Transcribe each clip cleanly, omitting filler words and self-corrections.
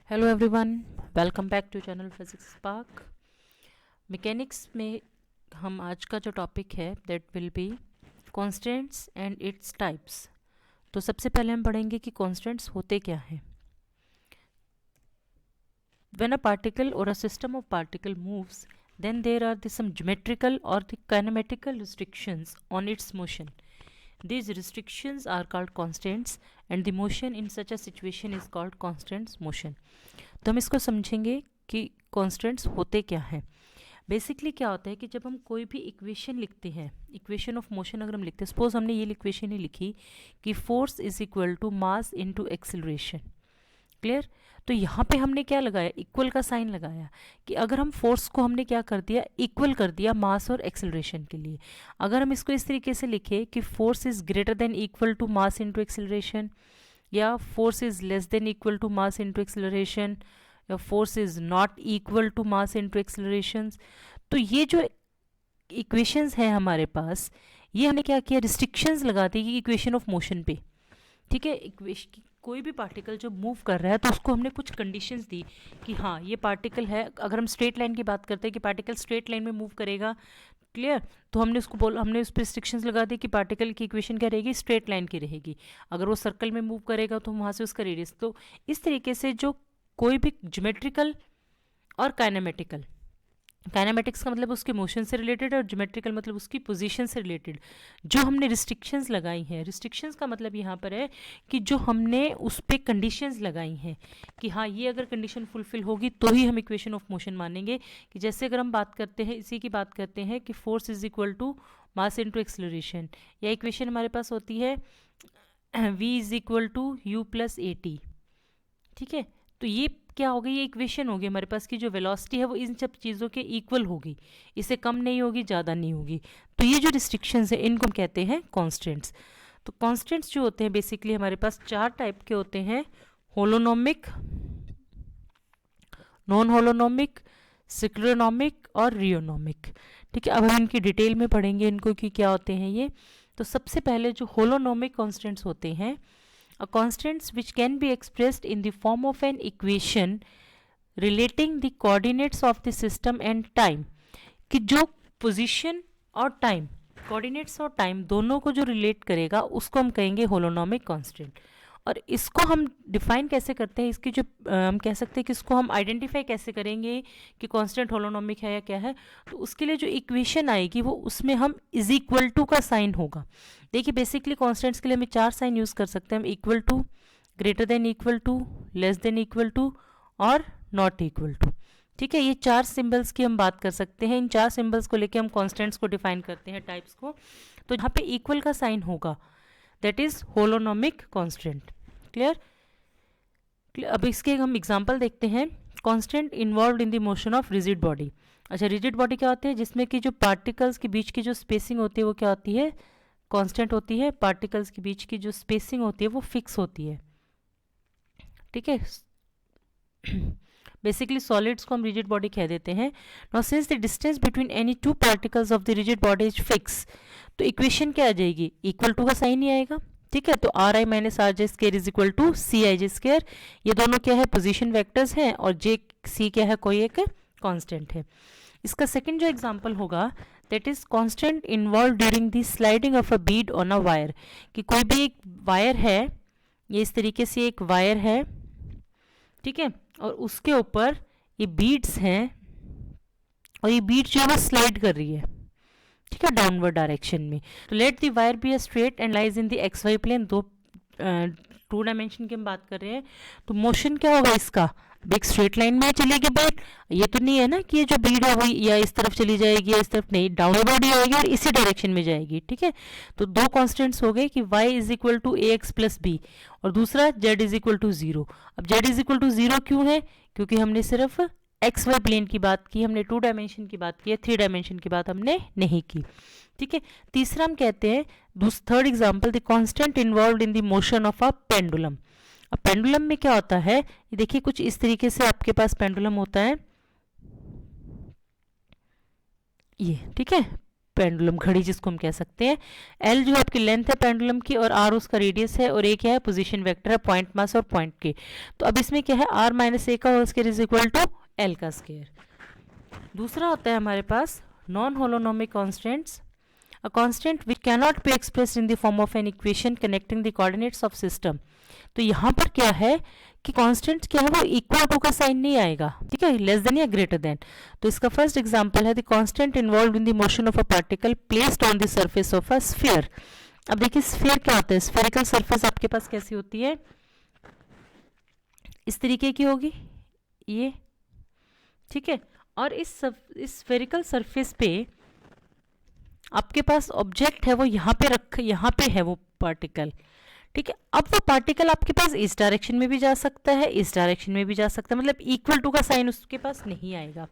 Hello everyone, welcome back to channel physics spark. Mechanics में हम आज का जो टॉपिक है that will be constants and its types. तो सबसे पहले हम पढ़ेंगे कि कॉन्स्टेंट्स होते क्या हैं। व्हेन अ पार्टिकल और a system of particle moves then there are some geometrical or the kinematical restrictions on its motion. These restrictions are called constants and the motion in such a situation is called constant motion. तो हम इसको समझेंगे कि constants होते क्या हैं। Basically क्या होता है कि जब हम कोई भी इक्वेशन लिखते हैं, इक्वेशन ऑफ मोशन अगर हम लिखते हैं, सपोज हमने ये इक्वेशन ही लिखी कि force is equal to mass into acceleration. Clear? तो यहाँ पे हमने क्या लगाया, इक्वल का साइन लगाया कि अगर हम फोर्स को हमने क्या कर दिया, इक्वल कर दिया मास और एक्सेलरेशन के लिए। अगर हम इसको इस तरीके से लिखे कि force is greater than equal to mass into acceleration, या force is less than equal to mass into acceleration, या force is not equal to mass into acceleration, तो ये जो इक्वेशंस हैं हमारे पास, ये हमने क्या किया, रिस्ट्रिक्शंस लगा दी कि इक्वेशन ऑफ मोशन पे। ठीक है, इक्वेशन कोई भी पार्टिकल जब मूव कर रहा है तो उसको हमने कुछ कंडीशंस दी कि हाँ ये पार्टिकल है। अगर हम स्ट्रेट लाइन की बात करते हैं कि पार्टिकल स्ट्रेट लाइन में मूव करेगा, क्लियर, तो हमने उस पर रिस्ट्रिक्शंस लगा दी कि पार्टिकल की इक्वेशन क्या रहेगी, स्ट्रेट लाइन की रहेगी। अगर वो सर्कल में मूव करेगा तो वहाँ से उसका रेडियस। तो इस तरीके से जो कोई भी ज्योमेट्रिकल और काइनेमेटिकल, काइनेमेटिक्स का मतलब उसके मोशन से रिलेटेड और ज्योमेट्रिकल मतलब उसकी पोजीशन से रिलेटेड जो हमने रिस्ट्रिक्शंस लगाई हैं। रिस्ट्रिक्शंस का मतलब यहाँ पर है कि जो हमने उस पर कंडीशंस लगाई हैं कि हाँ ये अगर कंडीशन फुलफिल होगी तो ही हम इक्वेशन ऑफ मोशन मानेंगे। कि जैसे अगर हम बात करते हैं, इसी की बात करते हैं कि force is equal to mass into acceleration, या इक्वेशन हमारे पास होती है v is equal to u plus a t. ठीक है, तो ये क्या होगी, ये इक्वेशन होगी हमारे पास की जो वेलोसिटी है वो इन सब चीज़ों के इक्वल होगी, इससे कम नहीं होगी, ज़्यादा नहीं होगी। तो ये जो रिस्ट्रिक्शंस है इनको हम कहते हैं कॉन्स्टेंट्स। तो कॉन्स्टेंट्स जो होते हैं बेसिकली हमारे पास चार टाइप के होते हैं, होलोनोमिक, नॉन होलोनोमिक, सिक्लोनोमिक और रियोनोमिक। ठीक है, अब हम इनकी डिटेल में पढ़ेंगे इनको कि क्या होते हैं ये। तो सबसे पहले जो होलोनोमिक कॉन्स्टेंट्स होते हैं, a constants which can be expressed in the form of an equation relating the coordinates of the system and time, कि जो पोजीशन और टाइम, कोऑर्डिनेट्स और टाइम दोनों को जो रिलेट करेगा उसको हम कहेंगे होलोनोमिक कांस्टेंट। और इसको हम डिफाइन कैसे करते हैं, इसकी जो हम कह सकते हैं कि इसको हम आइडेंटिफाई कैसे करेंगे कि कांस्टेंट होलोनोमिक है या क्या है। तो उसके लिए जो इक्वेशन आएगी वो उसमें हम इज इक्वल टू का साइन होगा। देखिए बेसिकली कॉन्स्टेंट्स के लिए हम चार साइन यूज़ कर सकते हैं, हम equal to, greater than equal to, less than equal to और नॉट इक्वल टू। ठीक है, ये चार सिंबल्स की हम बात कर सकते हैं। इन चार सिंबल्स को लेके हम कॉन्स्टेंट्स को डिफाइन करते हैं, टाइप्स को। तो यहाँ पे इक्वल का साइन होगा, that is holonomic constant. Clear? अब इसके हम एग्जांपल देखते हैं। Constant involved in the motion of rigid body. अच्छा, रिजिड बॉडी क्या होती है, जिसमें कि जो पार्टिकल्स के बीच की जो स्पेसिंग होती है वो क्या होती है, कांस्टेंट होती है। पार्टिकल्स के बीच की जो स्पेसिंग होती है वो फिक्स होती है। ठीक है, बेसिकली सॉलिड्स को हम रिजिड बॉडी कह देते हैं। Now since the distance between any two particles of the rigid body is fix, तो इक्वेशन क्या आ जाएगी, इक्वल टू का साइन ही आएगा। ठीक है, तो r i minus r j square is equal to c i j square. ये दोनों क्या है, पोजीशन वेक्टर्स हैं, और जे सी क्या है, कोई एक कांस्टेंट है। इसका सेकंड जो एग्जांपल होगा that is constant involve during the sliding of a Beed on a wire. कि कोई भी एक वायर है, ये इस तरीके से एक वायर है, ठीक है, और उसके ऊपर ये बीड्स हैं, और ये बीड जो है वो स्लाइड कर रही है, ठीक है, डाउनवर्ड डायरेक्शन में। तो let the wire be a straight and lies in the x y plane. दो टू डायमेंशन की हम बात कर रहे हैं, तो मोशन क्या होगा इसका, एक स्ट्रेट लाइन में चलेगी बीड। ये तो नहीं है ना कि ये जो बीड है वो या इस तरफ चली जाएगी या इस तरफ, नहीं, डाउनवर्ड ही आएगी और इसी डायरेक्शन में जाएगी। ठीक है, तो दो कॉन्स्टेंट्स हो गए कि y is equal to a x plus b, और दूसरा z is equal to zero. अब z is equal to zero क्यों है, क्योंकि हमने सिर्फ एक्स वाई प्लेन की बात की, हमने टू डायमेंशन की बात की है, थ्री डायमेंशन की बात हमने नहीं की। ठीक है, तीसरा हम कहते हैं, third example, the constant involved in the motion of a pendulum. अब पेंडुलम में क्या होता है, ये देखिए कुछ इस तरीके से आपके पास पेंडुलम होता है ये। ठीक है, पेंडुलम, घड़ी जिसको हम कह सकते हैं। एल जो आपकी लेंथ है पेंडुलम की, और आर उसका रेडियस है, और ए क्या है, पोजीशन वेक्टर है, पॉइंट मास और पॉइंट के। तो अब इसमें क्या है, आर माइनस ए का whole square is equal to L का स्क्वायर। दूसरा होता है हमारे पास non holonomic constants, a constant which cannot be expressed in the form of an equation connecting the coordinates of system। तो यहाँ पर क्या है कि कांस्टेंट क्या है, वो इक्वल टू का साइन नहीं आएगा, ठीक है, लेस देन या ग्रेटर देन। तो इसका फर्स्ट एग्जांपल है the constant involved in the motion of a particle placed on the surface of a sphere. अब देखिए स्फीयर क्या होता है, स्फेरिकल सरफेस आपके पास कैसी होती है, इस तरीके की होगी ये, ठीक है। और इस स्फेरिकल सरफेस पे आपके पास ऑब्जेक्ट है, वो यहाँ पे है वो पार्टिकल, ठीक है। अब वो पार्टिकल आपके पास इस डायरेक्शन में भी जा सकता है, इस डायरेक्शन में भी जा सकता है, मतलब इक्वल टू का साइन उसके पास नहीं आएगा,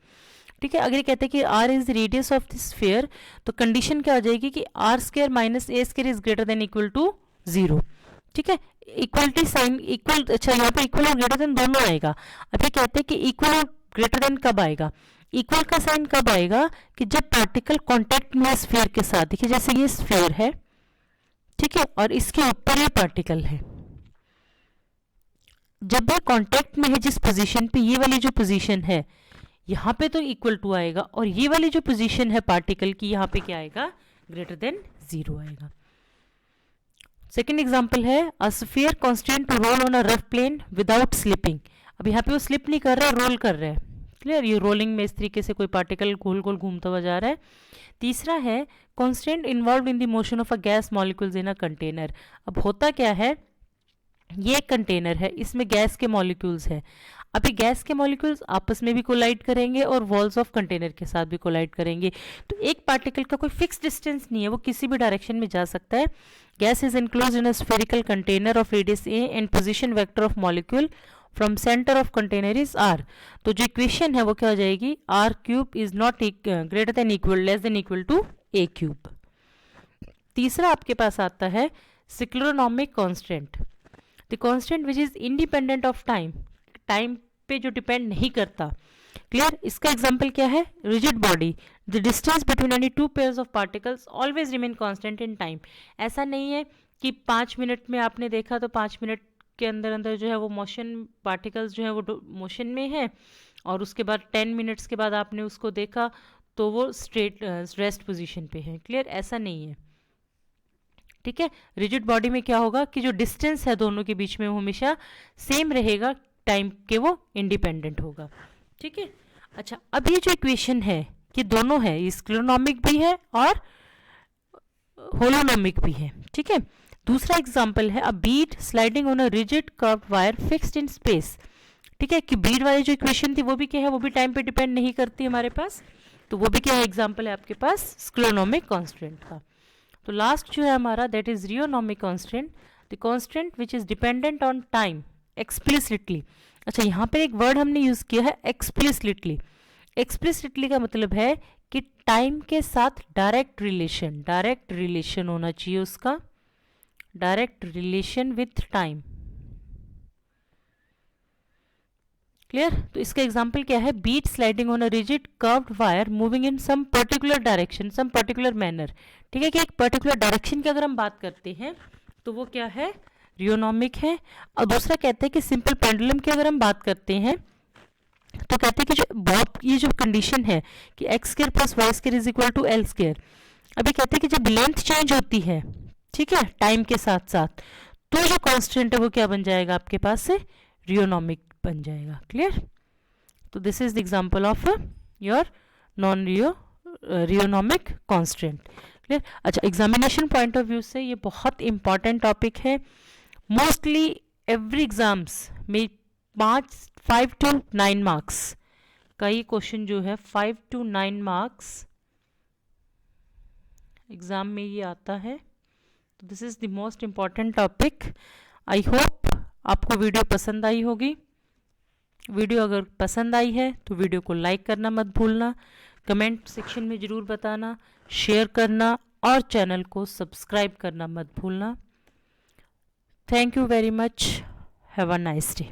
ठीक है। अगर ये कहते हैं कि r is the radius of the sphere, तो कंडीशन क्या हो जाएगी कि r square minus a square is greater than equal to 0, ठीक है। इक्वलिटी साइन इक्वल, अच्छा यहाँ पे इक्वल और ग्रेटर देन दोनों आएगा। अब ये कहते हैं कि इक्वल और ग्रेटर देन कब आएगा, इक्वल का साइन कब आएगा कि जब पार्टिकल कांटेक्ट में स्फीयर के साथ, देखिए जैसे ये स्फीयर है, ठीक है, और इसके ऊपर ये पार्टिकल है, जब ये कांटेक्ट में है जिस पोजीशन पे, ये वाली जो पोजीशन है यहाँ पे तो इक्वल टू आएगा, और ये वाली जो पोजीशन है पार्टिकल की यहाँ पे क्या आएगा, ग्रेटर देन 0 आएगा। सेकेंड एग्जाम्पल है a sphere constant to roll on a rough plane without slipping. अब यहाँ पे वो स्लिप नहीं कर रहा है, रोल कर रहा है, क्लियर। ये रोलिंग में इस तरीके से कोई पार्टिकल गोल गोल घूमता हुआ जा रहा है। तीसरा है constant involve in the motion of a gas molecules in a container. अब होता क्या है, ये एक कंटेनर है, इसमें गैस के मॉलिक्यूल्स है। अब ये गैस के मॉलिक्यूल्स आपस में भी कोलाइड करेंगे और वॉल्स ऑफ कंटेनर के साथ भी कोलाइड करेंगे। तो एक पार्टिकल का कोई फिक्स डिस्टेंस नहीं है, वो किसी भी डायरेक्शन में जा सकता है। Gas is enclosed in a spherical container of radius A and position vector of molecule from centre of container is R. तो जो इक्वेशन है वो क्या हो जाएगी, R cube is not greater than equal less than equal to A cube. तीसरा आपके पास आता है scleronomic constant, the constant which is independent of time, time पे जो डिपेंड नहीं करता, क्लियर। इसका एग्जांपल क्या है, rigid body, the distance between any two pairs of particles always remain constant in time. ऐसा नहीं है कि 5 मिनट में आपने देखा तो 5 मिनट के अंदर अंदर जो है वो मोशन पार्टिकल्स जो है वो मोशन में है, और उसके बाद 10 मिनट्स के बाद आपने उसको देखा तो वो स्ट्रेट रेस्ट पोजीशन पे है, क्लियर। ऐसा नहीं है, ठीक है। रिजिड बॉडी में क्या होगा कि जो डिस्टेंस है दोनों के बीच में वो हमेशा सेम रहेगा, टाइम के वो इंडिपेंडेंट होगा, ठीक है। अच्छा, अब ये जो इक्वेशन है कि दोनों है, ये स्क्लेरोनॉमिक भी है और होलोनोमिक भी है, ठीक है। दूसरा एग्जांपल है a bead sliding on a rigid curved wire fixed in space, ठीक है। कि बीड वाली जो इक्वेशन थी वो भी क्या है, वो भी टाइम पे डिपेंड नहीं करती हमारे पास, तो वो भी क्या है, एग्जांपल है आपके पास स्क्लेरोनोमिक कांस्टेंट का। तो लास्ट जो है हमारा that is rheonomic constant, the constant which is dependent on time explicitly. अच्छा, यहाँ पर एक वर्ड हमने यूज किया है एक्सप्लिसिटली। एक्सप्लिसिटली का मतलब है कि टाइम के साथ डायरेक्ट रिलेशन होना चाहिए उसका, direct relation with time, clear. तो इसका एग्जांपल क्या है, bead sliding on a rigid curved wire moving in some particular direction, some particular manner, ठीक है। कि एक पर्टिकुलर डायरेक्शन की अगर हम बात करते हैं तो वो क्या है, रियोनोमिक है। और दूसरा कहते हैं कि सिंपल पेंडुलम की अगर हम बात करते हैं तो कहते हैं कि ये जो कंडीशन है कि x square plus y square is equal to l square. अभी कहते हैं कि जब लेंथ चेंज होती है, ठीक है, टाइम के साथ साथ, तो जो कांस्टेंट है वो क्या बन जाएगा आपके पास से, रियोनोमिक बन जाएगा, क्लियर। तो this is the example of your non rheonomic constant, clear. अच्छा, एग्जामिनेशन पॉइंट ऑफ व्यू से ये बहुत इंपॉर्टेंट टॉपिक है। मोस्टली एवरी एग्जाम्स में 5 to 9 मार्क्स का ये क्वेश्चन जो है 5 to 9 मार्क्स एग्जाम में ये आता है। तो this is the most important topic. I hope आपको वीडियो पसंद आई होगी। वीडियो अगर पसंद आई है तो वीडियो को लाइक करना मत भूलना, कमेंट सेक्शन में ज़रूर बताना, शेयर करना और चैनल को सब्सक्राइब करना मत भूलना। Thank you very much. Have a nice day.